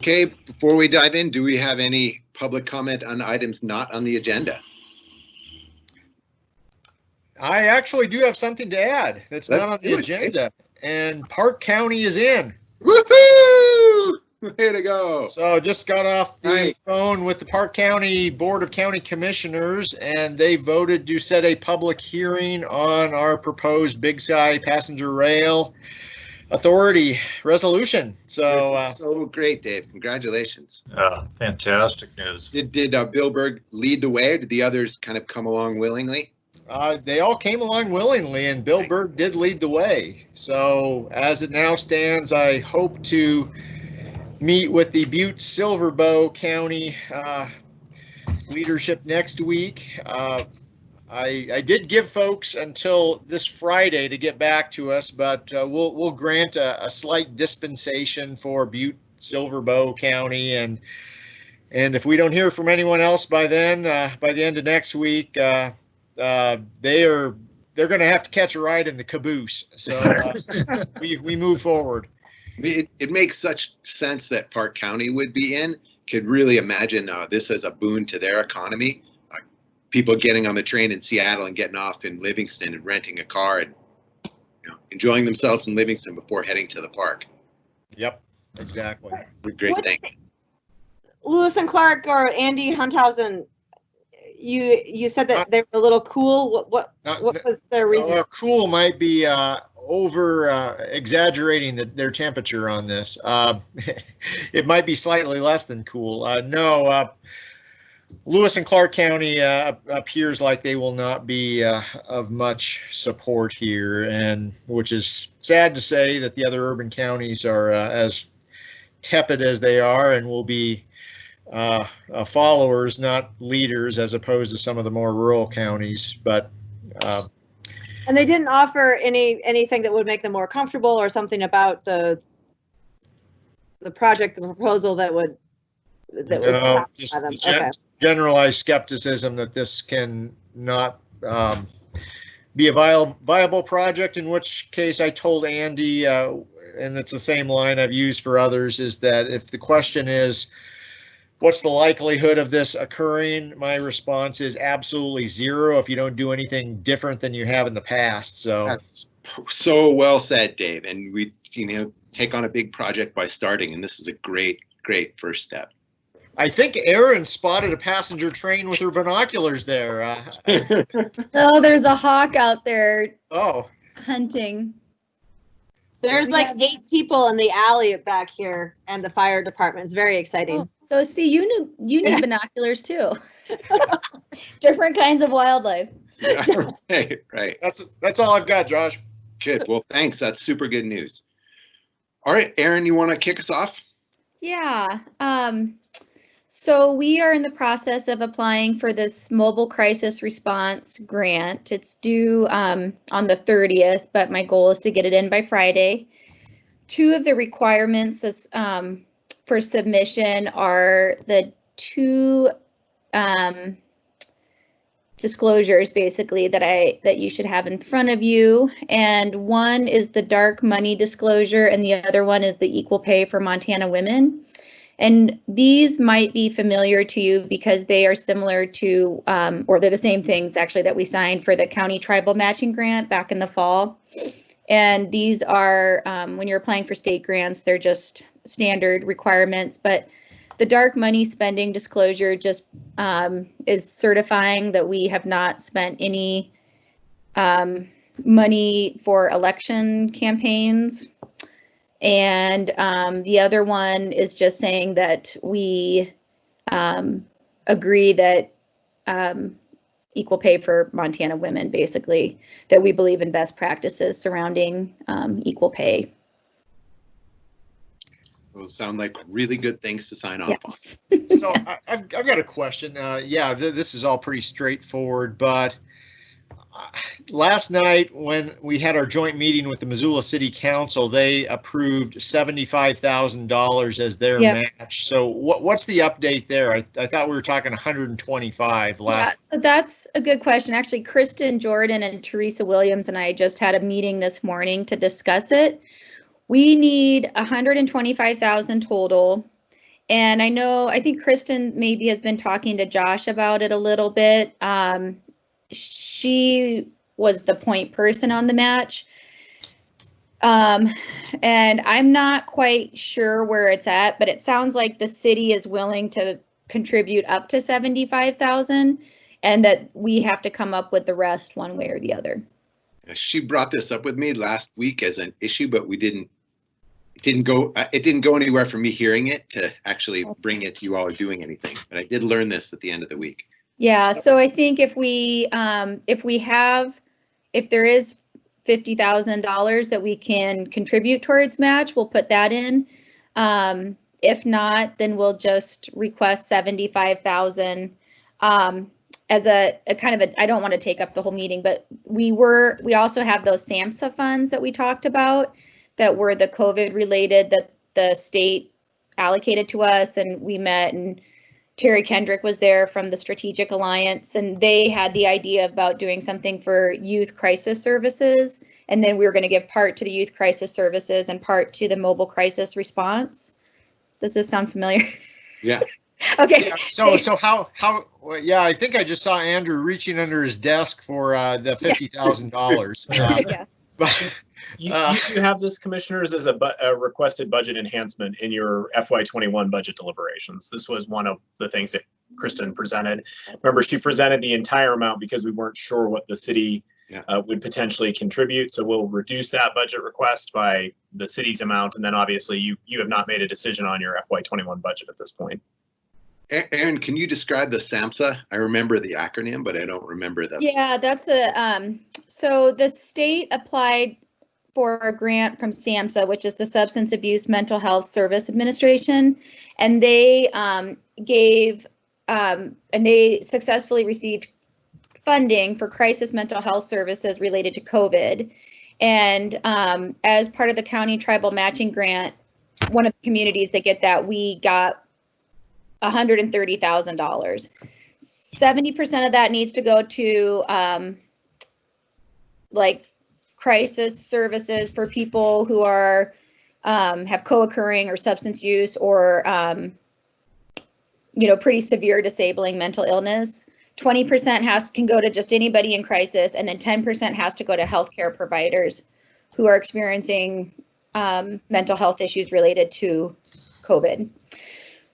Okay, before we dive in, do we have any public comment on items not on the agenda? I actually do have something to add that's not on the agenda, and Park County is in. Woohoo! Way to go. So just got off the phone with the Park County Board of County Commissioners, and they voted to set a public hearing on our proposed Big Sky Passenger Rail Authority resolution. So this is so great, Dave. Congratulations. Fantastic news. Did Bill Berg lead the way, or did the others kind of come along willingly? They all came along willingly, and Bill Berg did lead the way. So as it now stands, I hope to meet with the Butte Silver Bow County leadership next week. I did give folks until this Friday to get back to us, but we'll grant a slight dispensation for Butte Silver Bow County, and if we don't hear from anyone else by then, by the end of next week, they're going to have to catch a ride in the caboose. So we move forward. It makes such sense that Park County would be in. Could really imagine this as a boon to their economy. People getting on the train in Seattle and getting off in Livingston and renting a car and enjoying themselves in Livingston before heading to the park. Yep, exactly. Great thing. Lewis and Clark or Andy Hunthausen, you said that they were a little cool. What was their reason? Cool might be over exaggerating their temperature on this. It might be slightly less than cool. No. Lewis and Clark County appears like they will not be of much support here, and which is sad to say that the other urban counties are as tepid as they are, and will be followers, not leaders, as opposed to some of the more rural counties. But and they didn't offer anything that would make them more comfortable, or something about the project, the proposal that would. Just generalized skepticism that this can not be a viable project, in which case I told Andy, and it's the same line I've used for others, is that if the question is, what's the likelihood of this occurring? My response is absolutely zero if you don't do anything different than you have in the past. So that's so well said, Dave. And we take on a big project by starting, and this is a great first step. I think Erin spotted a passenger train with her binoculars there. Oh, there's a hawk out there. Oh, hunting. There's like 8 people in the alley back here, and the fire department. It's very exciting. Oh, so see, you need binoculars too. Different kinds of wildlife. Yeah, right. That's all I've got, Josh. Good. Well, thanks. That's super good news. All right, Erin, you want to kick us off? Yeah. So we are in the process of applying for this mobile crisis response grant. It's due on the 30th, but my goal is to get it in by Friday. 2 of the requirements for submission are the 2 disclosures, basically, that you should have in front of you. And one is the dark money disclosure, and the other one is the equal pay for Montana women. And these might be familiar to you because they are similar to, or they're the same things actually that we signed for the county tribal matching grant back in the fall. And these are, when you're applying for state grants, they're just standard requirements. But the dark money spending disclosure just is certifying that we have not spent any money for election campaigns. And the other one is just saying that we agree that equal pay for Montana women, basically, that we believe in best practices surrounding equal pay. Those sound like really good things to sign off on. So I've got a question. This is all pretty straightforward, but last night when we had our joint meeting with the Missoula City Council, they approved $75,000 as their match. So what's the update there? I thought we were talking 125 last. Yeah, so that's a good question. Actually, Kristen Jordan and Teresa Williams and I just had a meeting this morning to discuss it. We need 125,000 total, And I think Kristen maybe has been talking to Josh about it a little bit. She was the point person on the match. And I'm not quite sure where it's at, but it sounds like the city is willing to contribute up to 75,000 and that we have to come up with the rest one way or the other. She brought this up with me last week as an issue, but it didn't go anywhere from me hearing it to actually bring it to you all or doing anything. But I did learn this at the end of the week. Yeah, so I think if there is $50,000 that we can contribute towards match, we'll put that in. If not, then we'll just request 75,000 as a kind of I don't want to take up the whole meeting, but we also have those SAMHSA funds that we talked about that were the COVID related that the state allocated to us, and we met, and Terry Kendrick was there from the Strategic Alliance, and they had the idea about doing something for youth crisis services, and then we were going to give part to the youth crisis services and part to the mobile crisis response. Does this sound familiar? Yeah. Okay. Yeah, so how well, yeah, I think I just saw Andrew reaching under his desk for the $50,000. Yeah. But You do have this, commissioners, as a requested budget enhancement in your FY21 budget deliberations. This was one of the things that Kristen presented. Remember, she presented the entire amount because we weren't sure what the city would potentially contribute. So we'll reduce that budget request by the city's amount. And then obviously you have not made a decision on your FY21 budget at this point. Aaron, can you describe the SAMHSA? I remember the acronym, but I don't remember the. Yeah, that's the, so the state applied for a grant from SAMHSA, which is the Substance Abuse Mental Health Service Administration. And they and they successfully received funding for crisis mental health services related to COVID. And as part of the county tribal matching grant, one of the communities that get that, we got $130,000. 70% of that needs to go to like crisis services for people who are have co-occurring or substance use or pretty severe disabling mental illness. 20% can go to just anybody in crisis, and then 10% has to go to healthcare providers who are experiencing mental health issues related to COVID.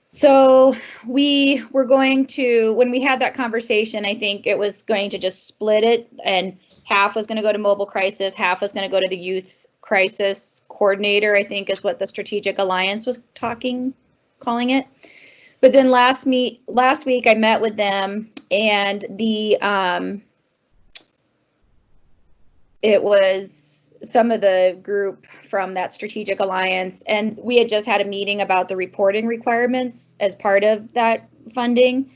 So we were going to, when we had that conversation, I think it was going to just split it, and half was going to go to mobile crisis, half was going to go to the youth crisis coordinator, I think is what the Strategic Alliance was calling it. But then last week I met with them, and it was some of the group from that Strategic Alliance, and we had just had a meeting about the reporting requirements as part of that funding.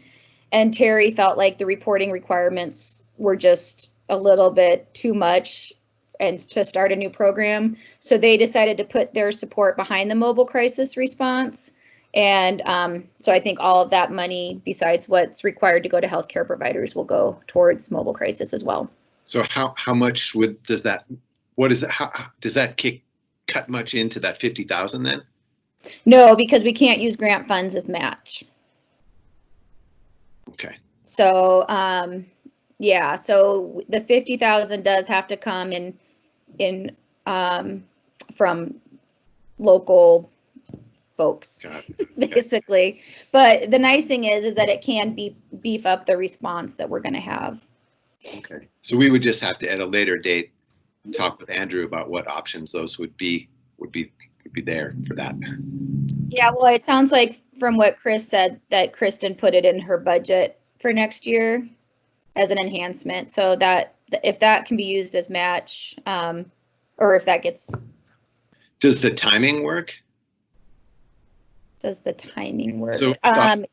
And Terry felt like the reporting requirements were just a little bit too much and to start a new program. So they decided to put their support behind the mobile crisis response. And so I think all of that money, besides what's required to go to healthcare providers, will go towards mobile crisis as well. So how much does that cut much into that 50,000 then? No, because we can't use grant funds as match. Okay. So yeah, so the 50,000 does have to come in from local folks, basically. But the nice thing is that it can beef up the response that we're going to have. Okay. So we would just have to at a later date talk with Andrew about what options those would be there for that. Yeah, well, it sounds like from what Chris said that Kristen put it in her budget for next year as an enhancement, so that if that can be used as match, or if that gets. Does the timing work? Does the timing work? So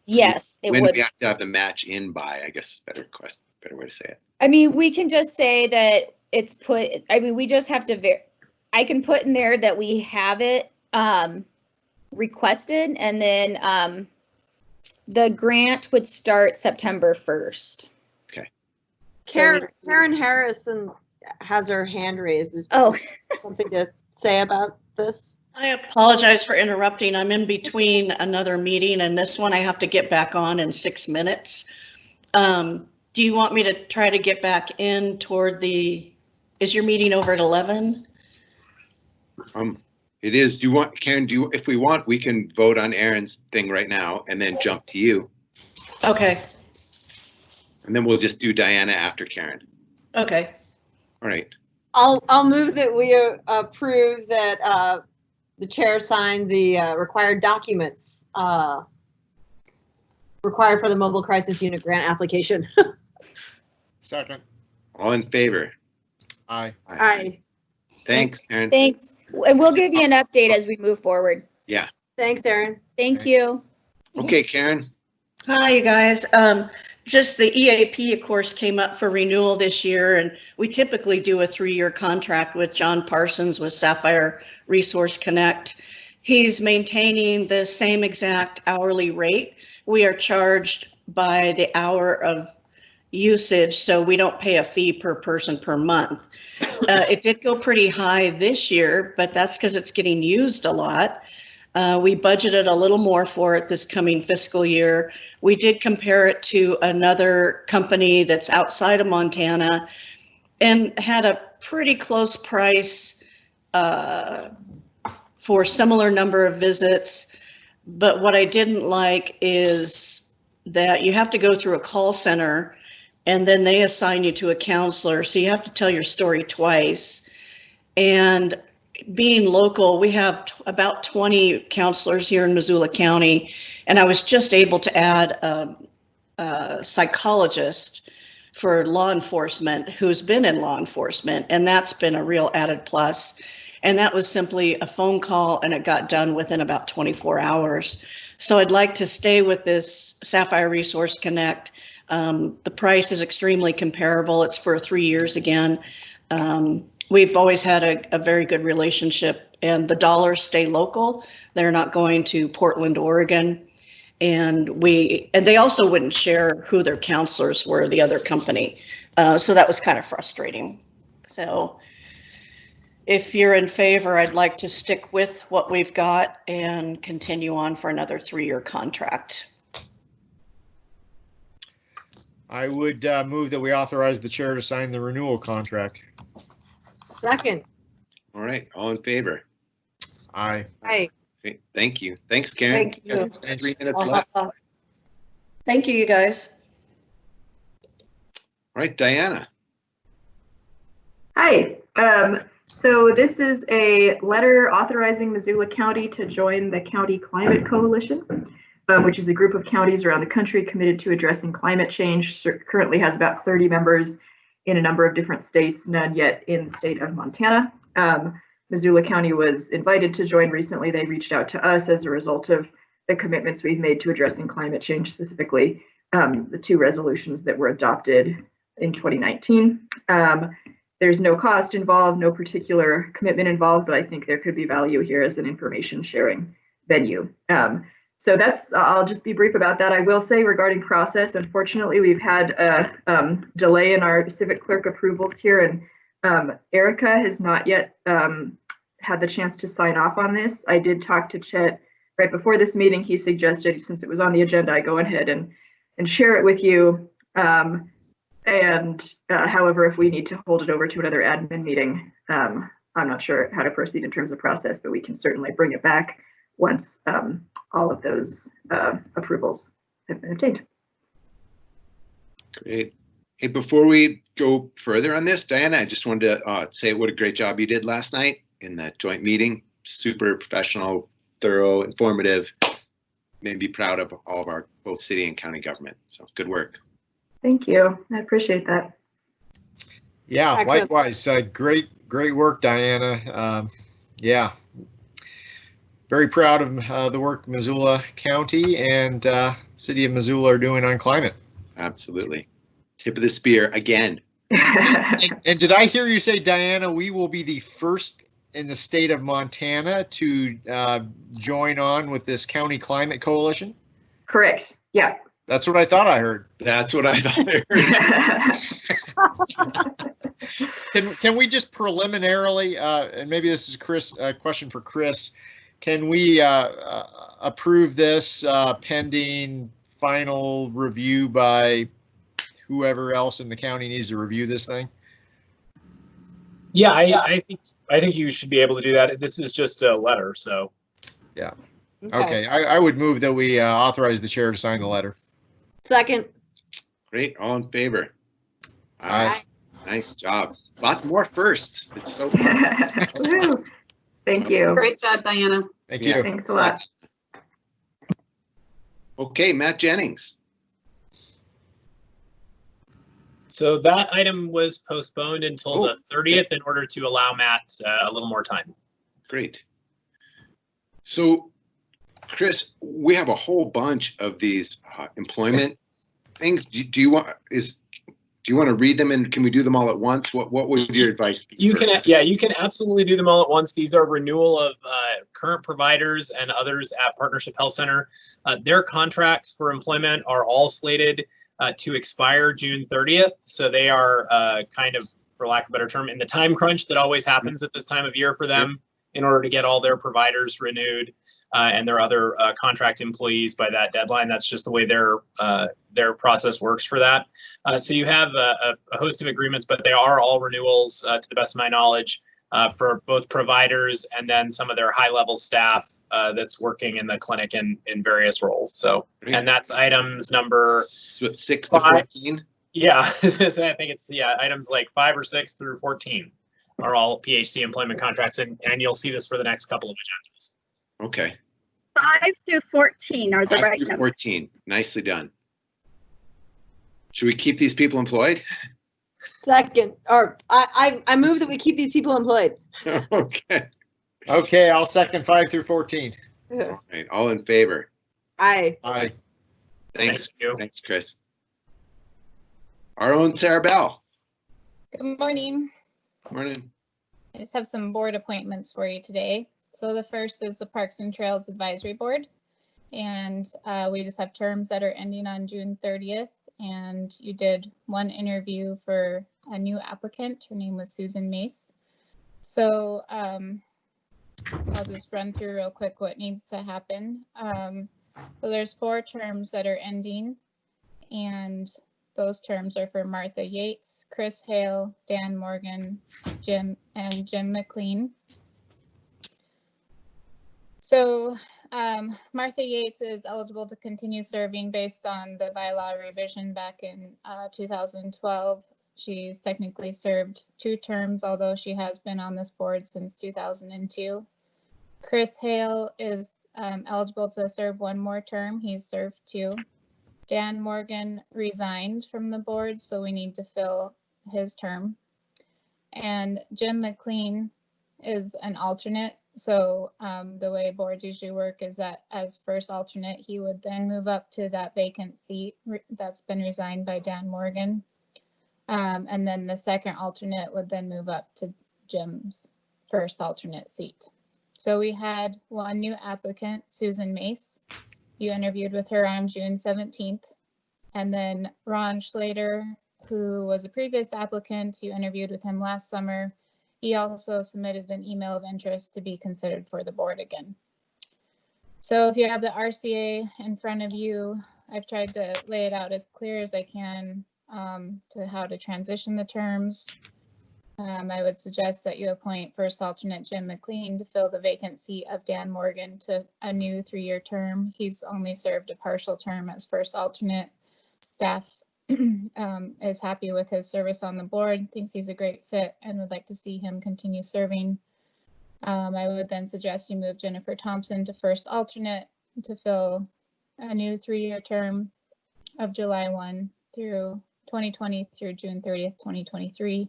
yes, it would. When we have to have the match in by, I guess, better way to say it. I mean, we can just say that it's put, I mean, we just have to, I can put in there that we have it requested, and then the grant would start September 1st. Okay. Karen Harrison has her hand raised. Is Oh. something to say about this? I apologize for interrupting. I'm in between another meeting and this one I have to get back on in 6 minutes. Do you want me to try to get back in toward is your meeting over at 11? It is. Do you want, Karen, if we want, we can vote on Aaron's thing right now and then jump to you. Okay. And then we'll just do Diana after Karen. Okay. All right. I'll move that we approve that the chair sign the required documents required for the mobile crisis unit grant application. Second. All in favor? Aye. Aye. Thanks, Aaron. Thanks. And we'll give you an update as we move forward. Yeah. Thanks, Erin. Thank you. Okay, Karen. Hi, you guys. Just the EAP, of course, came up for renewal this year, and we typically do a 3-year contract with John Parsons with Sapphire Resource Connect. He's maintaining the same exact hourly rate. We are charged by the hour of usage, so we don't pay a fee per person per month. It did go pretty high this year, but that's because it's getting used a lot. We budgeted a little more for it this coming fiscal year. We did compare it to another company that's outside of Montana and had a pretty close price for similar number of visits. But what I didn't like is that you have to go through a call center and then they assign you to a counselor. So you have to tell your story twice. And being local, we have about 20 counselors here in Missoula County, and I was just able to add a psychologist for law enforcement who's been in law enforcement, and that's been a real added plus. And that was simply a phone call, and it got done within about 24 hours. So I'd like to stay with this Sapphire Resource Connect. The price is extremely comparable. It's for 3 years again. We've always had a very good relationship, and the dollars stay local. They're not going to Portland, Oregon. And they also wouldn't share who their counselors were, the other company. So that was kind of frustrating. So if you're in favor, I'd like to stick with what we've got and continue on for another 3-year contract. I would move that we authorize the chair to sign the renewal contract. Second. All right. All in favor? Aye. Aye. Okay, thank you. Thanks, Karen. Thank you. Got 3 minutes left. All Thank you, you guys. right, Diana. Hi. So this is a letter authorizing Missoula County to join the County Climate Coalition, which is a group of counties around the country committed to addressing climate change. Currently has about 30 members in a number of different states, none yet in the state of Montana. Missoula County was invited to join recently. They reached out to us as a result of the commitments we've made to addressing climate change, specifically the 2 resolutions that were adopted in 2019. There's no cost involved, no particular commitment involved, but I think there could be value here as an information sharing venue. So I'll just be brief about that. I will say regarding process, unfortunately, we've had a delay in our civic clerk approvals here, and Erica has not yet had the chance to sign off on this. I did talk to Chet right before this meeting. He suggested, since it was on the agenda, I go ahead and share it with you. However, if we need to hold it over to another admin meeting, I'm not sure how to proceed in terms of process, but we can certainly bring it back once all of those approvals have been obtained. Great. Hey, before we go further on this, Diana, I just wanted to say what a great job you did last night in that joint meeting. Super professional, thorough, informative. Made me proud of all of our both city and county government. So good work. Thank you. I appreciate that. Yeah, Excellent. likewise. Great work, Diana. Yeah, very proud of the work Missoula County and City of Missoula are doing on climate. Absolutely. Tip of the spear again. And did I hear you say, Diana, we will be the first in the state of Montana to join on with this County Climate Coalition? Correct. Yeah. That's what I thought I heard. That's what I thought I heard. Can we just preliminarily, and maybe this is Chris, a question for Chris, can we approve this pending final review by whoever else in the county needs to review this thing? Yeah, I think you should be able to do that. This is just a letter, so. Yeah. Okay. I would move that we authorize the chair to sign the letter. Second. Great. All in favor? Aye. Nice job. Lots more firsts. It's so fun. Woo. Thank you. Great job, Diana. Thank Yeah. you. Thanks a lot. Okay, Matt Jennings. So that item was postponed until the 30th in order to allow Matt a little more time. Great. So, Chris, we have a whole bunch of these employment things. Do you want to read them, and can we do them all at once? What would your advice be? You can absolutely do them all at once. These are renewal of current providers and others at Partnership Health Center. Their contracts for employment are all slated to expire June 30th. So they are kind of, for lack of a better term, in the time crunch that always happens at this time of year for them in order to get all their providers renewed and their other contract employees by that deadline. That's just the way their process works for that. So you have a host of agreements, but they are all renewals to the best of my knowledge for both providers and then some of their high-level staff that's working in the clinic in various roles. So, and that's items number 6 to 14. Yeah, I think it's items like 5 or 6 through 14 are all PHC employment contracts, and you'll see this for the next couple of agendas. Okay. 5 through 14 are the 5 right through numbers. 14. Nicely done. Should we keep these people employed? Second, or I move that we keep these people employed. Okay. Okay, I'll second 5 through 14. All right. All in favor? Aye. Aye. Thanks. Thank you. Thanks, Chris. Our own Sarah Bell. Good morning. Morning. I just have some board appointments for you today. So the first is the Parks and Trails Advisory Board. And we just have terms that are ending on June 30th. And you did one interview for a new applicant. Her name was Susan Mace. So I'll just run through real quick what needs to happen. So there's 4 terms that are ending. And those terms are for Martha Yates, Chris Hale, Dan Morgan, Jim McLean. So Martha Yates is eligible to continue serving based on the bylaw revision back in 2012. She's technically served 2 terms, although she has been on this board since 2002. Chris Hale is eligible to serve 1 more term. He's served 2. Dan Morgan resigned from the board, so we need to fill his term. And Jim McLean is an alternate. So the way boards usually work is that as first alternate, he would then move up to that vacant seat that's been resigned by Dan Morgan. And then the second alternate would then move up to Jim's first alternate seat. So we had 1 new applicant, Susan Mace. You interviewed with her on June 17th. And then Ron Schlater, who was a previous applicant, you interviewed with him last summer. He also submitted an email of interest to be considered for the board again. So if you have the RCA in front of you, I've tried to lay it out as clear as I can to how to transition the terms. I would suggest that you appoint first alternate Jim McLean to fill the vacant seat of Dan Morgan to a new 3-year term. He's only served a partial term as first alternate. Staff is happy with his service on the board, thinks he's a great fit, and would like to see him continue serving. I would then suggest you move Jennifer Thompson to first alternate to fill a new 3-year term of July 1 through 2020 through June 30th, 2023.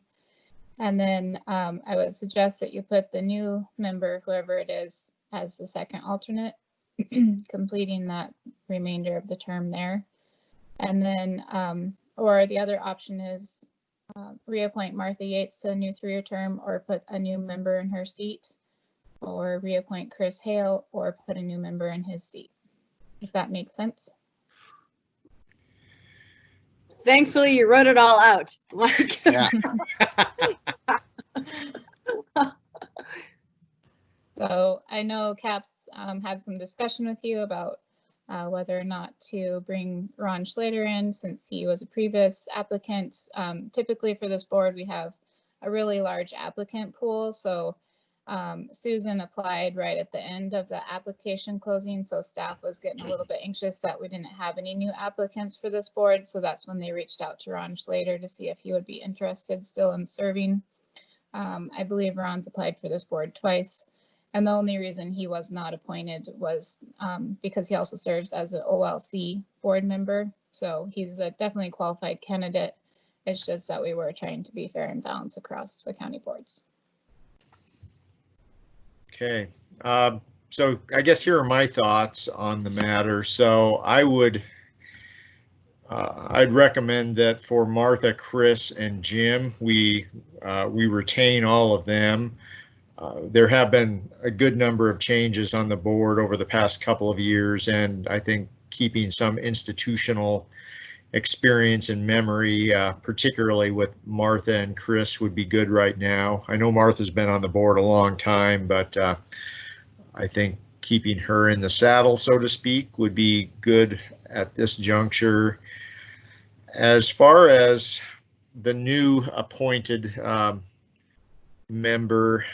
And then I would suggest that you put the new member, whoever it is, as the second alternate, completing that remainder of the term there. And then, or the other option is reappoint Martha Yates to a new 3-year term, or put a new member in her seat, or reappoint Chris Hale, or put a new member in his seat, if that makes sense. Thankfully, you wrote it all out. Like, Yeah. So I know CAPS had some discussion with you about whether or not to bring Ron Schlater in since he was a previous applicant. Typically for this board, we have a really large applicant pool. So Susan applied right at the end of the application closing. So staff was getting a little bit anxious that we didn't have any new applicants for this board. So that's when they reached out to Ron Schlater to see if he would be interested still in serving. I believe Ron's applied for this board twice. And the only reason he was not appointed was because he also serves as an OLC board member. So he's a definitely qualified candidate. It's just that we were trying to be fair and balanced across the county boards. Okay, so I guess here are my thoughts on the matter. So I would, I'd recommend that for Martha, Chris, and Jim, we retain all of them. There have been a good number of changes on the board over the past couple of years, and I think keeping some institutional experience and memory, particularly with Martha and Chris, would be good right now. I know Martha's been on the board a long time, but I think keeping her in the saddle, so to speak, would be good at this juncture. As far as the new appointed member,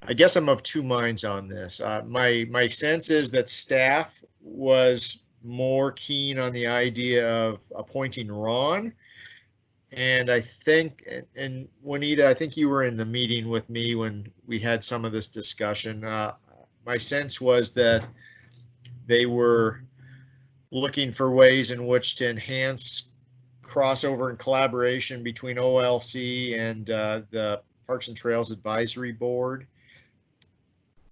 I guess I'm of two minds on this. My sense is that staff was more keen on the idea of appointing Ron. And I think, and Juanita, I think you were in the meeting with me when we had some of this discussion. My sense was that they were looking for ways in which to enhance crossover and collaboration between OLC and the Parks and Trails Advisory Board.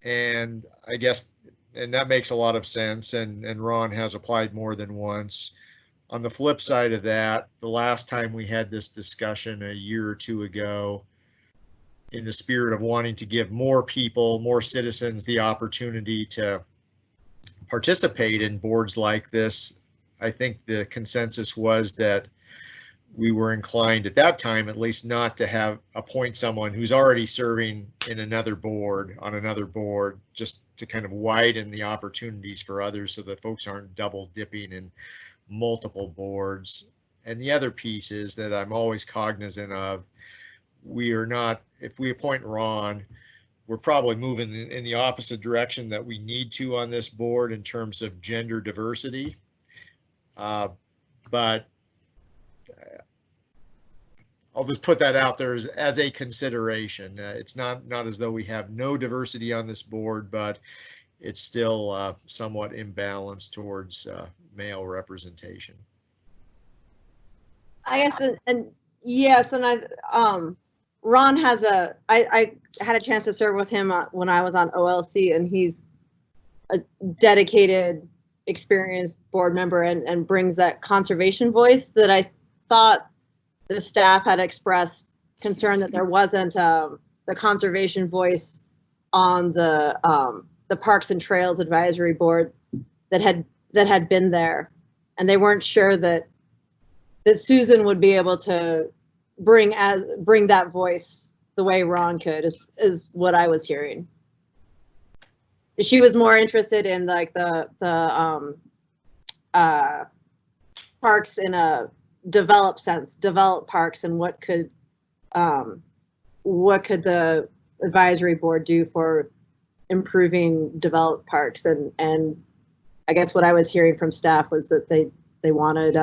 And I guess, and that makes a lot of sense, and Ron has applied more than once. On the flip side of that, the last time we had this discussion a year or two ago, in the spirit of wanting to give more people, more citizens the opportunity to participate in boards like this, I think the consensus was that we were inclined at that time, at least, not to appoint someone who's already serving in another board, on another board, just to kind of widen the opportunities for others so that folks aren't double dipping in multiple boards. And the other piece is that I'm always cognizant of, we are not, if we appoint Ron, we're probably moving in the opposite direction that we need to on this board in terms of gender diversity. But I'll just put that out there as a consideration. It's not as though we have no diversity on this board, but it's still somewhat imbalanced towards male representation. I guess, and yes, and Ron has I had a chance to serve with him when I was on OLC, and he's a dedicated, experienced board member and brings that conservation voice that I thought the staff had expressed concern that there wasn't the conservation voice on the Parks and Trails Advisory Board that had been there, and they weren't sure that Susan would be able to bring that voice the way Ron could, is what I was hearing. She was more interested in like the parks in a developed sense, develop parks, and what could the advisory board do for improving developed parks, and I guess what I was hearing from staff was that they wanted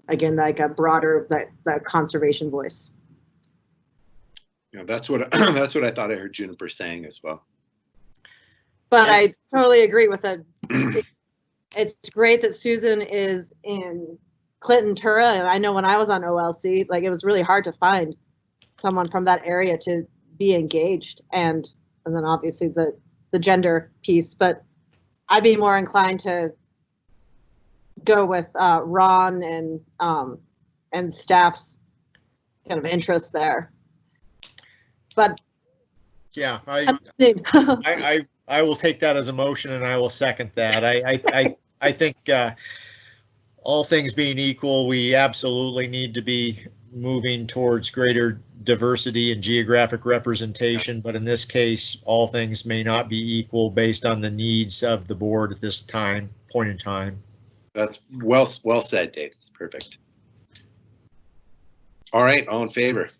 again, like a broader that conservation voice. You know, that's what I thought I heard Juniper saying as well. But I totally agree with it. It's great that Susan is in Clinton-Tura, and I know when I was on OLC, like, it was really hard to find someone from that area to be engaged, and then obviously the gender piece. But I'd be more inclined to go with Ron and staff's kind of interest there. But yeah, I will take that as a motion, and I will second that. I think all things being equal, we absolutely need to be moving towards greater diversity and geographic representation. But in this case, all things may not be equal based on the needs of the board at this point in time. That's well said, Dave. It's perfect. All right, all in favor?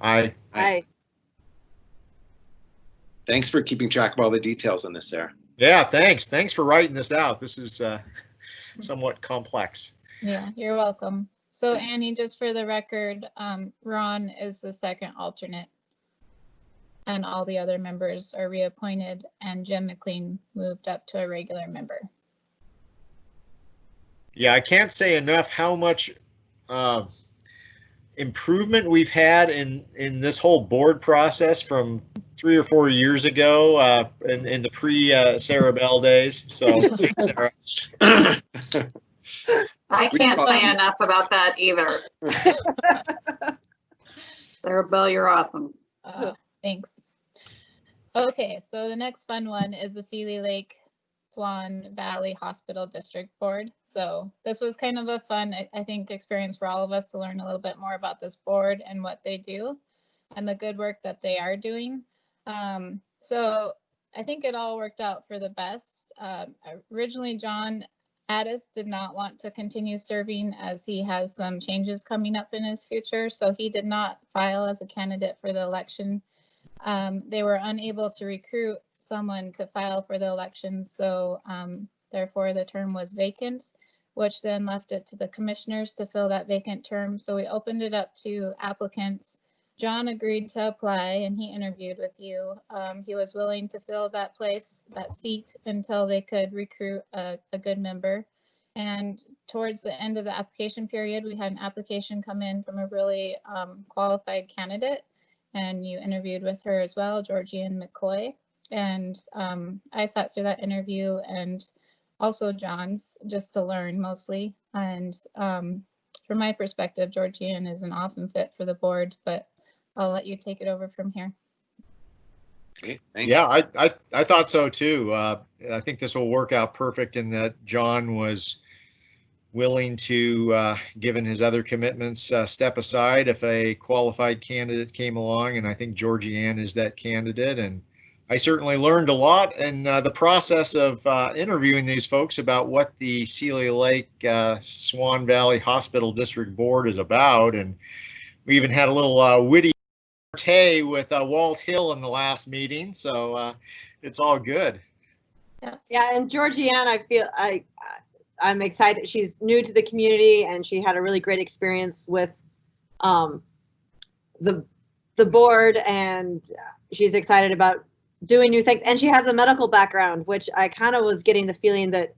Aye. Aye. Thanks for keeping track of all the details on this, Sarah. Yeah, thanks. Thanks for writing this out. This is somewhat complex. Yeah, you're welcome. So Annie, just for the record, Ron is the second alternate. And all the other members are reappointed, and Jim McLean moved up to a regular member. Yeah, I can't say enough how much improvement we've had in this whole board process from 3 or 4 years ago in the pre-Sarah Bell days. So thanks, Sarah. I can't say enough about that either. Sarah Bell, you're awesome. Thanks. Okay, so the next fun one is the Seeley Lake Swan Valley Hospital District Board. So this was kind of a fun, I think, experience for all of us to learn a little bit more about this board and what they do and the good work that they are doing. So I think it all worked out for the best. Originally, John Addis did not want to continue serving as he has some changes coming up in his future, so he did not file as a candidate for the election. They were unable to recruit someone to file for the election, so therefore the term was vacant, which then left it to the commissioners to fill that vacant term. So we opened it up to applicants. John agreed to apply and he interviewed with you. He was willing to fill that seat until they could recruit a good member. And towards the end of the application period, we had an application come in from a really qualified candidate, and you interviewed with her as well, Georgianne McCoy. And I sat through that interview and also John's, just to learn mostly. And from my perspective, Georgianne is an awesome fit for the board, but I'll let you take it over from here. Okay, thanks. Yeah, I thought so too. I think this will work out perfect in that John was willing to, given his other commitments, step aside if a qualified candidate came along, and I think Georgianne is that candidate. And I certainly learned a lot in the process of interviewing these folks about what the Seeley Lake Swan Valley Hospital District Board is about, and we even had a little witty repartee with Walt Hill in the last meeting, so it's all good. Yeah, and Georgianne, I feel I'm excited. She's new to the community and she had a really great experience with the board, and she's excited about doing new things. And she has a medical background, which I kind of was getting the feeling that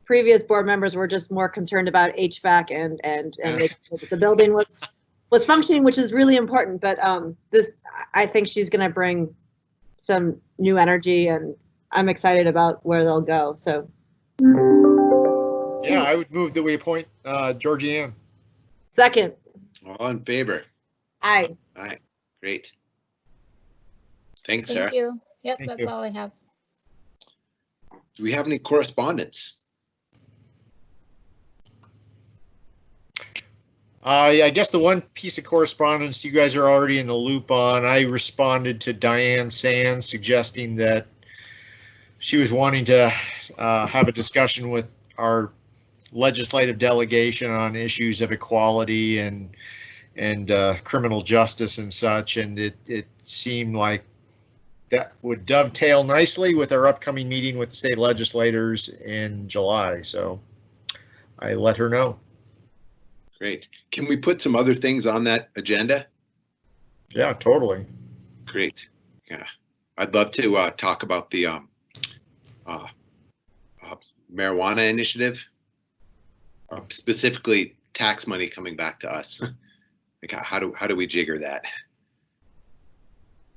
previous board members were just more concerned about HVAC and making sure that the building was functioning, which is really important. But I think she's going to bring some new energy, and I'm excited about where they'll go. So. Yeah, I would move that we appoint Georgianne. Second. All in favor? Aye. Aye. Great. Thanks, Sarah. Thank you. Yep, Thank that's you. all I have. Do we have any correspondence? I guess the one piece of correspondence you guys are already in the loop on, I responded to Diane Sands suggesting that she was wanting to have a discussion with our legislative delegation on issues of equality and criminal justice and such, and it seemed like that would dovetail nicely with our upcoming meeting with state legislators in July. So I let her know. Great. Can we put some other things on that agenda? Yeah, totally. Great. Yeah. I'd love to talk about the marijuana initiative, specifically tax money coming back to us. Like how do we jigger that?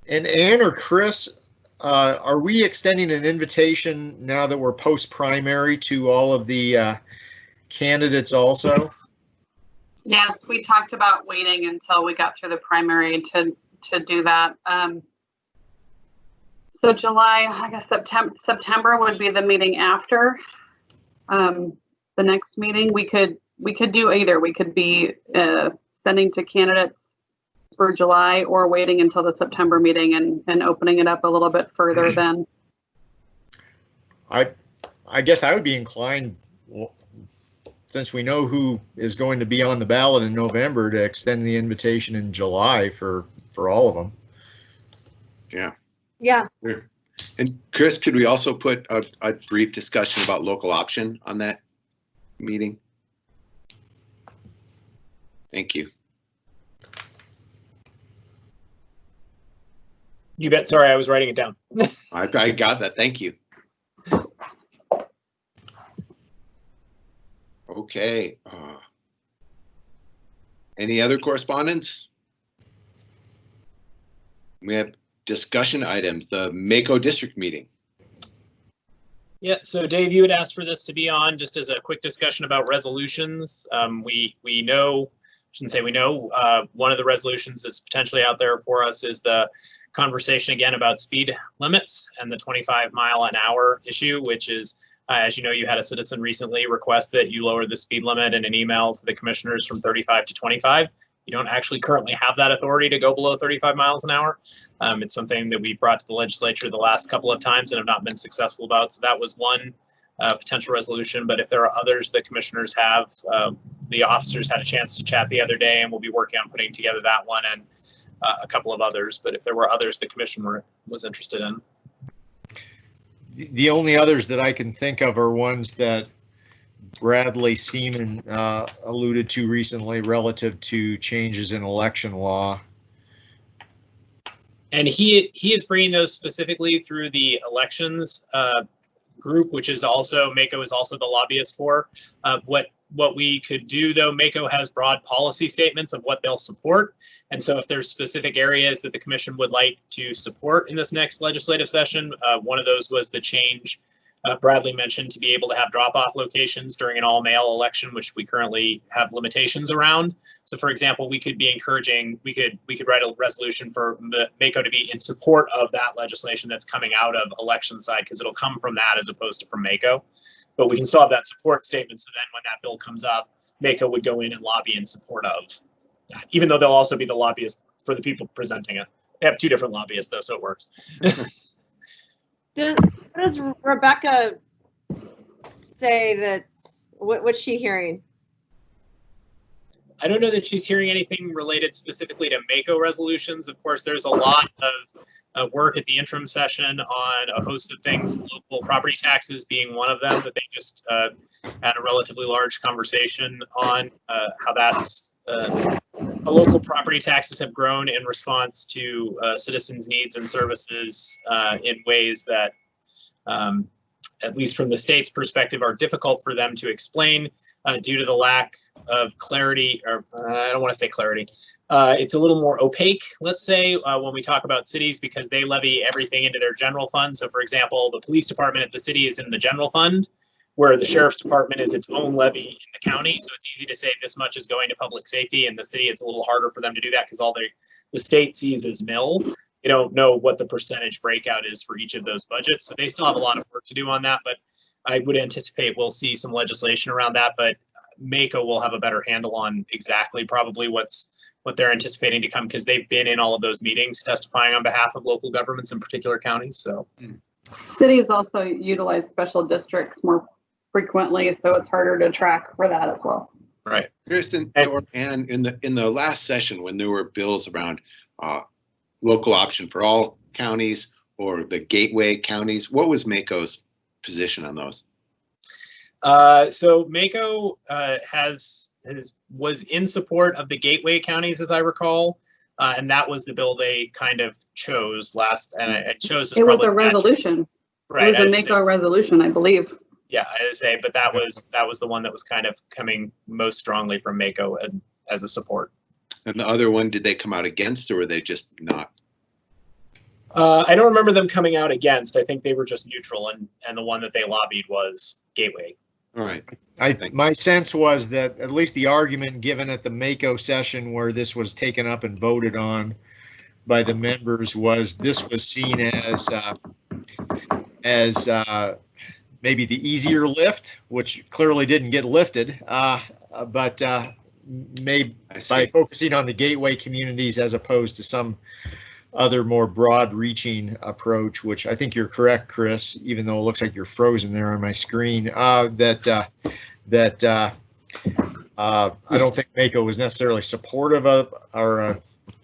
And Ann or Chris, are we extending an invitation now that we're post-primary to all of the candidates also? Yes, we talked about waiting until we got through the primary to do that. So July, I guess September would be the meeting after. the next meeting. We could do either. We could be sending to candidates for July or waiting until the September meeting and opening it up a little bit further then. I guess I would be inclined, since we know who is going to be on the ballot in November, to extend the invitation in July for all of them. Yeah. Yeah. And Chris, could we also put a brief discussion about local option on that meeting? Thank you. You bet. Sorry, I was writing it down. I got that. Thank you. Okay. Any other correspondence? We have discussion items, the Mako district meeting. Yeah, so Dave, you had asked for this to be on just as a quick discussion about resolutions. We know, shouldn't say we know, one of the resolutions that's potentially out there for us is the conversation again about speed limits and the 25-mile-an-hour issue, which is, as you know, you had a citizen recently request that you lower the speed limit in an email to the commissioners from 35 to 25. You don't actually currently have that authority to go below 35 miles an hour. It's something that we brought to the legislature the last couple of times and have not been successful about. So that was one potential resolution. But if there are others that commissioners have, the officers had a chance to chat the other day, and we'll be working on putting together that one and a couple of others. But if there were others the commission was interested in. The only others that I can think of are ones that Bradley Seaman alluded to recently relative to changes in election law. And he is bringing those specifically through the elections group, which is also, Mako is also the lobbyist for. What we could do though, Mako has broad policy statements of what they'll support. And so if there's specific areas that the commission would like to support in this next legislative session, one of those was the change Bradley mentioned to be able to have drop-off locations during an all-mail election, which we currently have limitations around. So for example, we could be encouraging, we could write a resolution for Mako to be in support of that legislation that's coming out of election side, because it'll come from that as opposed to from Mako. But we can still have that support statement, so then when that bill comes up, Mako would go in and lobby in support of that, even though they'll also be the lobbyist for the people presenting it. They have two different lobbyists though, so it works. Does Rebecca say that, what's she hearing? I don't know that she's hearing anything related specifically to Mako resolutions. Of course, there's a lot of work at the interim session on a host of things, local property taxes being one of them, that they just had a relatively large conversation on how that's local property taxes have grown in response to citizens' needs and services in ways that, at least from the state's perspective, are difficult for them to explain due to the lack of clarity, or I don't want to say clarity. It's a little more opaque, let's say, when we talk about cities, because they levy everything into their general fund. So for example, the police department at the city is in the general fund, where the sheriff's department is its own levy in the county. So it's easy to say this much is going to public safety. In the city, it's a little harder for them to do that because all the state sees is mill. They don't know what the percentage breakout is for each of those budgets. So they still have a lot of work to do on that, but I would anticipate we'll see some legislation around that, but Mako will have a better handle on exactly probably what they're anticipating to come, because they've been in all of those meetings testifying on behalf of local governments in particular counties. So cities also utilize special districts more frequently, so it's harder to track for that as well. Right. Kristen, and in the last session, when there were bills around local option for all counties or the gateway counties, what was position on those? So Mako was in support of the gateway counties, as I recall, and that was the bill they kind of chose last. And it chose. It was a resolution. Right. It was a Mako resolution, I believe. Yeah, I say, but that was the one that was kind of coming most strongly from Mako as a support. And the other one, did they come out against, or were they just not? I don't remember them coming out against. I think they were just neutral, and the one that they lobbied was Gateway. All right. My sense was that at least the argument given at the Mako session where this was taken up and voted on by the members was this was seen as maybe the easier lift, which clearly didn't get lifted, but maybe by focusing on the gateway communities as opposed to some other more broad-reaching approach, which I think you're correct, Chris, even though it looks like you're frozen there on my screen, that I don't think MACO was necessarily supportive of or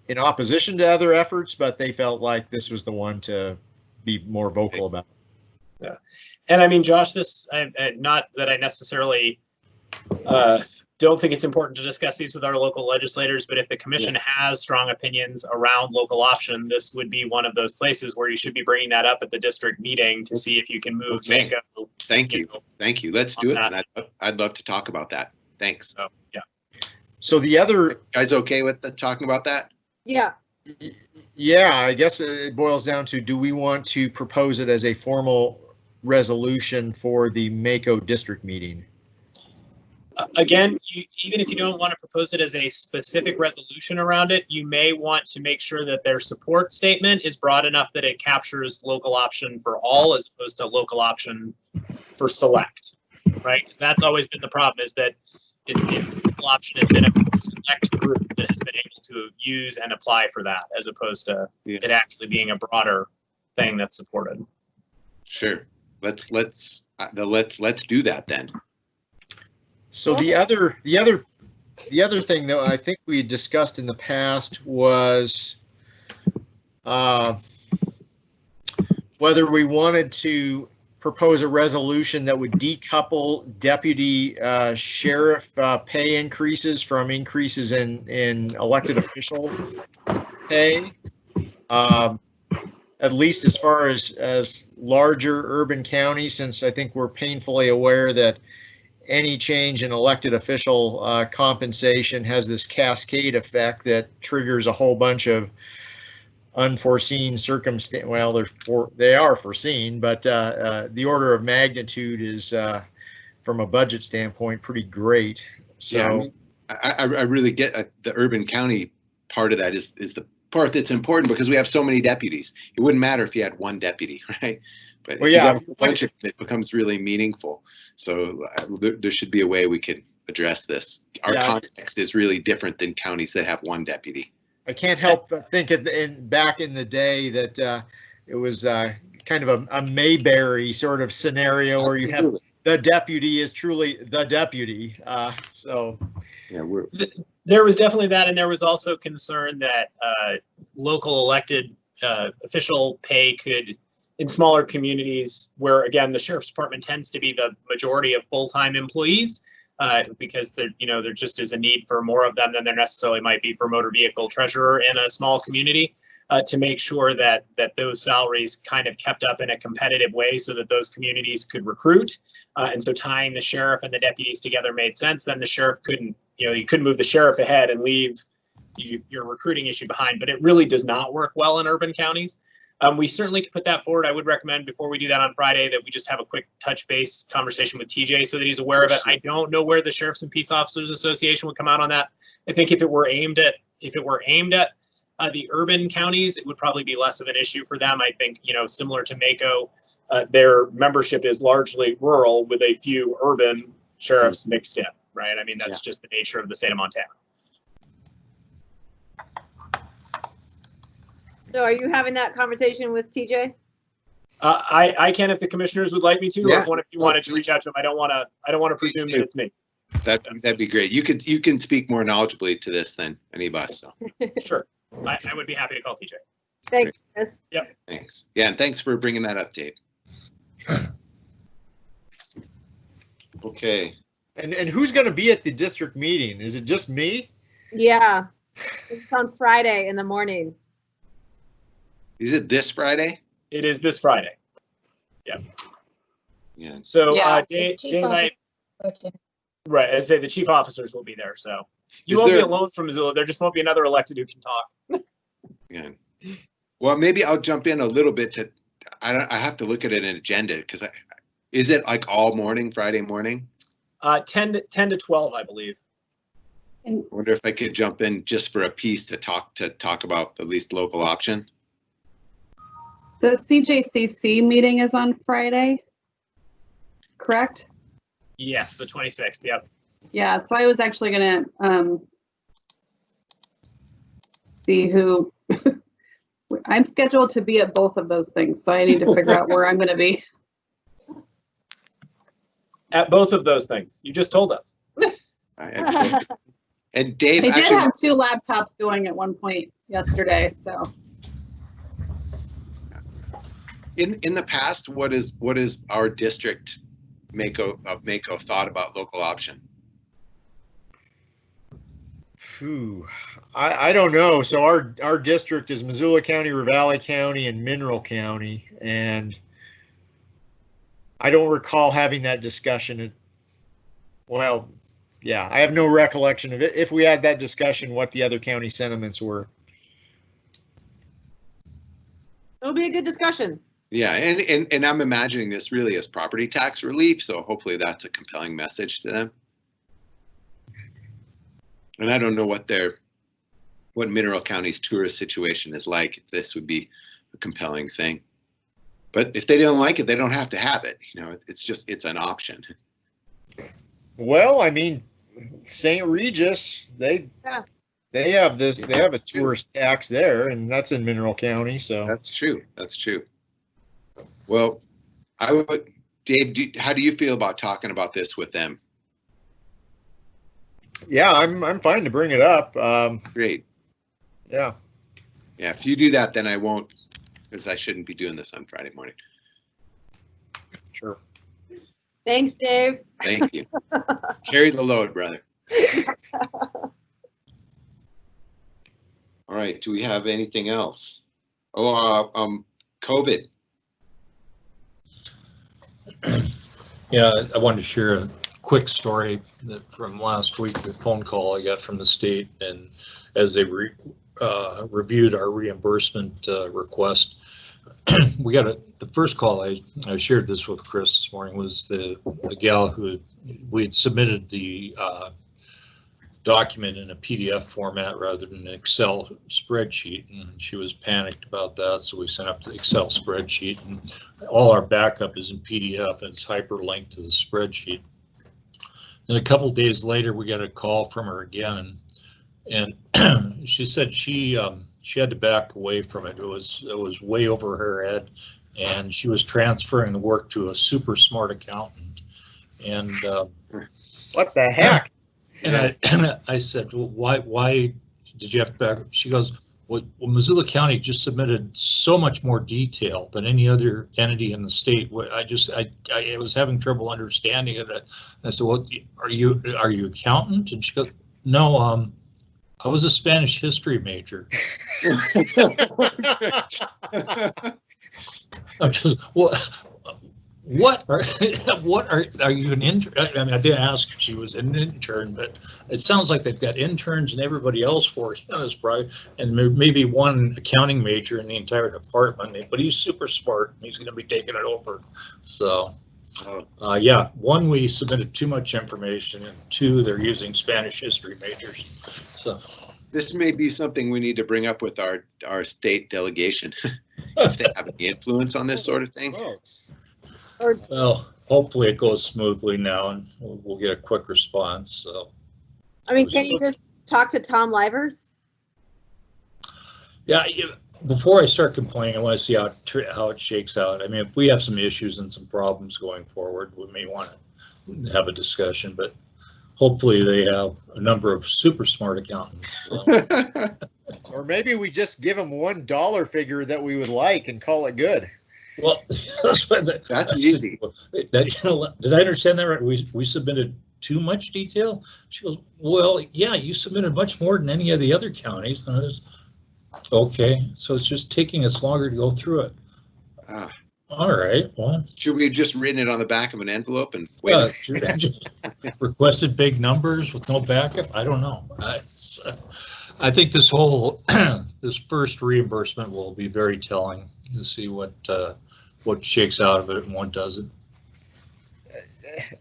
in opposition to other efforts, but they felt like this was the one to be more vocal about. Yeah. And I mean, Josh, this, not that I necessarily don't think it's important to discuss these with our local legislators, but if the commission has strong opinions around local option, this would be one of those places where you should be bringing that up at the district meeting to see if you can move MACO. Thank you. Thank you. Let's do it. And I'd love to talk about that. Thanks. So, yeah. So the other, you guys okay with talking about that? Yeah. Yeah, I guess it boils down to, do we want to propose it as a formal resolution for the MACO district meeting? Again, even if you don't want to propose it as a specific resolution around it, you may want to make sure that their support statement is broad enough that it captures local option for all as opposed to local option for select, right? Because that's always been the problem, is that local option has been a select group that has been able to use and apply for that, as opposed to it actually being a broader thing that's supported. Sure. Let's do that then. So the other thing that I think we discussed in the past was whether we wanted to propose a resolution that would decouple deputy sheriff pay increases from increases in elected official pay, at least as far as larger urban counties, since I think we're painfully aware that any change in elected official compensation has this cascade effect that triggers a whole bunch of unforeseen circumstance. Well, they are foreseen, but the order of magnitude is, from a budget standpoint, pretty great. So yeah, I really get the urban county part of that is the part that's important, because we have so many deputies. It wouldn't matter if you had one deputy, right? But if you have a bunch of it, becomes really meaningful. So there should be a way we could address this. Our context is really different than counties that have one deputy. I can't help but think back in the day that it was kind of a Mayberry sort of scenario where you have the deputy is truly the deputy. So yeah, there was definitely that, and there was also concern that local elected official pay could, in smaller communities where, again, the sheriff's department tends to be the majority of full-time employees, because there just is a need for more of them than there necessarily might be for motor vehicle treasurer in a small community, to make sure that those salaries kind of kept up in a competitive way so that those communities could recruit. And so tying the sheriff and the deputies together made sense. Then the sheriff couldn't, you couldn't move the sheriff ahead and leave your recruiting issue behind, but it really does not work well in urban counties. We certainly could put that forward. I would recommend, before we do that on Friday, that we just have a quick touch base conversation with TJ so that he's aware of it. I don't know where the Sheriffs and Peace Officers Association would come out on that. I think if it were aimed at the urban counties, it would probably be less of an issue for them. I think, similar to MACO, their membership is largely rural with a few urban sheriffs mixed in, right? I mean, that's just the nature of the state of Montana. So are you having that conversation with TJ? I can, if the commissioners would like me to, or if one of you wanted to reach out to him. I don't want to presume that it's me. That'd be great. You can speak more knowledgeably to this than any of us. So. Sure, I would be happy to call TJ. Thanks, Chris. Yep. Thanks. Yeah, and thanks for bringing that up, Dave. Okay. And who's going to be at the district meeting? Is it just me? Yeah, it's on Friday in the morning. Is it this Friday? It is this Friday. Yeah. Yeah. So Dave, right, as I say, the chief officers will be there. So you won't be alone from Missoula. There just won't be another elected who can talk. Yeah. Well, maybe I'll jump in a little bit to. I have to look at an agenda, because is it like all morning, Friday morning? 10 to 12, I believe. I wonder if I could jump in just for a piece to talk about at least local option. The CJCC meeting is on Friday. correct? Yes, the 26th. Yep. Yeah, so I was actually gonna see who I'm scheduled to be at both of those things, so I need to figure out where I'm gonna be. At both of those things. You just told us. And Dave, I did actually, have 2 laptops going at one point yesterday, so. in the past, what is our district Mako thought about local option? Phew. I don't know. So our district is Missoula County, Ravalli County, and Mineral County, and I don't recall having that discussion. Well, yeah, I have no recollection of it. If we had that discussion, what the other county sentiments were. It'll be a good discussion. Yeah, and I'm imagining this really as property tax relief, so hopefully that's a compelling message to them. And I don't know what Mineral County's tourist situation is like. If this would be a compelling thing, but if they don't like it, they don't have to have it. You know, it's an option. Well, I mean, St. Regis, they have a tourist tax there, and that's in Mineral County. So That's true. Well, Dave, how do you feel about talking about this with them? yeah, I'm fine to bring it up. Great. Yeah. Yeah, if you do that, then I won't, because I shouldn't be doing this on Friday morning. Sure. Thanks, Dave. Thank you. Carry the load, brother. All right, do we have anything else? Oh, COVID. Yeah, I wanted to share a quick story from last week, a phone call I got from the state, and as they reviewed our reimbursement request, we got the first call, I shared this with Chris this morning, was the gal who we had submitted the document in a PDF format rather than an Excel spreadsheet, and she was panicked about that, so we sent up the Excel spreadsheet, and all our backup is in PDF and it's hyperlinked to the spreadsheet. And a couple days later, we got a call from her again, and she said she had to back away from it. It was way over her head, and she was transferring the work to a super smart accountant. And What the heck? and I said, well, why did you have to back? She goes, well, Missoula County just submitted so much more detail than any other entity in the state. I was having trouble understanding it. I said, well, are you accountant? And she goes, no, I was a Spanish history major. I'm just, what are you an intern? I mean, I didn't ask if she was an intern, but it sounds like they've got interns and everybody else working on this project, and maybe one accounting major in the entire department. But he's super smart. And he's going to be taking it over. So, yeah, one, we submitted too much information, and two, they're using Spanish history majors. So This may be something we need to bring up with our state delegation if they have any influence on this sort of thing. well, hopefully it goes smoothly now, and we'll get a quick response. So, I mean, can you just talk to Tom Livers? yeah, before I start complaining, I want to see how it shakes out. I mean, if we have some issues and some problems going forward, we may want to have a discussion, but hopefully they have a number of super smart accountants. So. Or maybe we just give them $1 figure that we would like and call it good. Well, That's easy. Did I understand that right? We submitted too much detail? She goes, well, yeah, you submitted much more than any of the other counties. And I was, okay, so it's just taking us longer to go through it. All right, well. Should we have just written it on the back of an envelope and wait? Should I just requested big numbers with no backup? I don't know. I think this whole, this first reimbursement will be very telling to see what shakes out of it and what doesn't.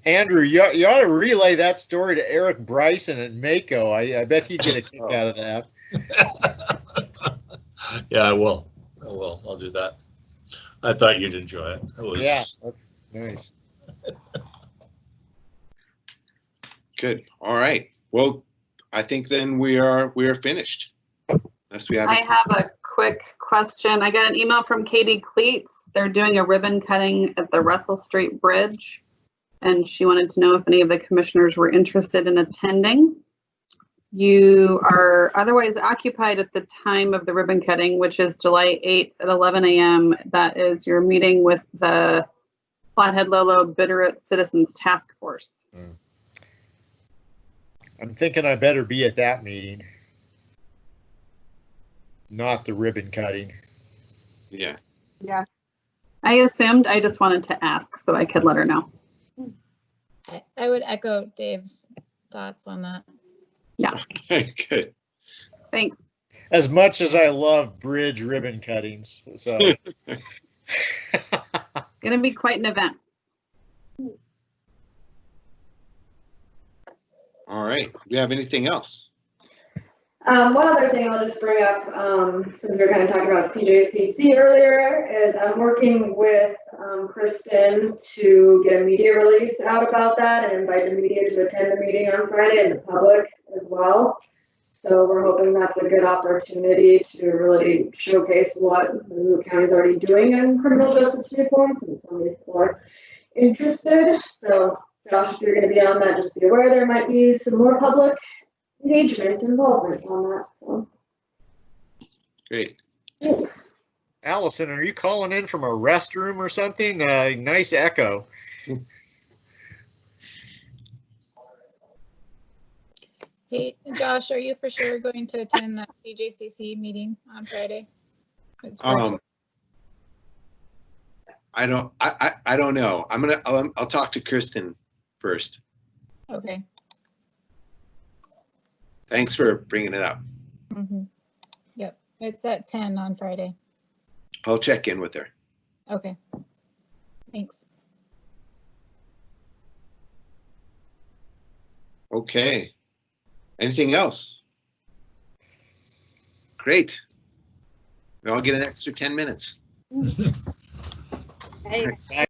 Andrew, you ought to relay that story to Eric Bryson at Mako. I bet he'd get a kick out of that. Yeah, I will. I'll do that. I thought you'd enjoy it. Yeah, nice. Good. All right. Well, I think then we are finished. Unless we have. I have a quick question. I got an email from Katie Cleats. They're doing a ribbon cutting at the Russell Street Bridge. And she wanted to know if any of the commissioners were interested in attending. You are otherwise occupied at the time of the ribbon cutting, which is July 8th at 11 a.m. That is your meeting with the Flathead Lolo Bitterroot Citizens Task Force. I'm thinking I better be at that meeting, not the ribbon cutting. Yeah. Yeah. I assumed, I just wanted to ask so I could let her know. I would echo Dave's thoughts on that. Yeah, Good. thanks. As much as I love bridge ribbon cuttings, so. Gonna be quite an event. All right. Do we have anything else? One other thing I'll just bring up, since we were kind of talking about CJCC earlier, is I'm working with Kristen to get a media release out about that and invite the media to attend the meeting on Friday and the public as well. So we're hoping that's a good opportunity to really showcase what the county is already doing in criminal justice reform, since so many people are interested. So Josh, if you're going to be on that, just be aware there might be some more public engagement, involvement on that. So Great. thanks. Allison, are you calling in from a restroom or something? Nice echo. Hey, Josh, are you for sure going to attend that CJCC meeting on Friday? It's virtual. I don't know. I'll talk to Kristen first. Okay. Thanks for bringing it up. Mm-hmm. Yep, it's at 10 on Friday. I'll check in with her. Okay. Thanks. Okay. Anything else? Great. We all get an extra 10 minutes. Hey.